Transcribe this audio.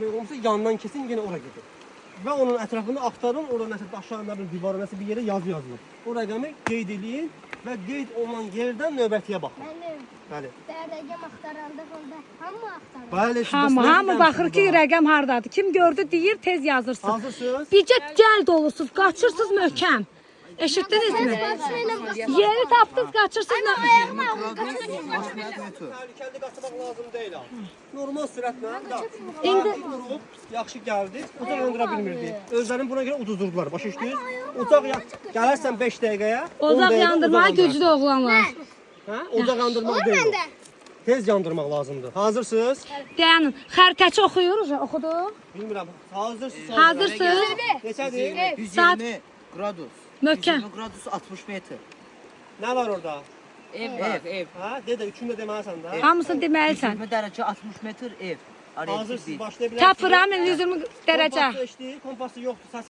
olmasa yandan kesin yine oraya gidin. Ve onun etrafını aktarın, orada nəsə aşağıların divarı nəsə bir yere yazı yazılır. O rəqəmi qeyd eləyin və qeyd olunan yerdən növbətiyə baxın. Bəli. Rəqəm axtaranda onda hamı axtarır. Bəli. Hamı baxır ki, rəqəm hardadır. Kim gördü deyir, tez yazırsınız. Hazırsınız? Bircə gəl dolusunuz, qaçırsınız möhkəm. Eşitdinizmi? Yeri tapdınız, qaçırsınız. Təhlükəli qaçmaq lazım deyil ha. Normal sürətlə da. İndi yaxşı gəldi. Ocaq yandıra bilmirdi. Özlərini buna görə uduzdurdular. Başa düşdünüz? Ocaq gələrsən 5 dəqiqəyə. Ocaq yandırmağa güclü oğlanlar. Hə? Ocaq yandırmaq deyil. Tez yandırmaq lazımdır. Hazırsınız? Dayanın. Xəritəçi oxuyur, oxudu. Bilmirəm. Hazırsınız? Hazırsınız? Neçədir? 120 gradus. Möhkəm. 120 gradus 60 metr. Nə var orada? Ev. Ha? De üçünü də deməlisən də. Hamısını deməlisən. 120 derece 60 metr ev. Hazırsınız, başlaya bilərsiniz. Tapıram 120 dərəcə. Kompasda işləyir, kompası yoxdur.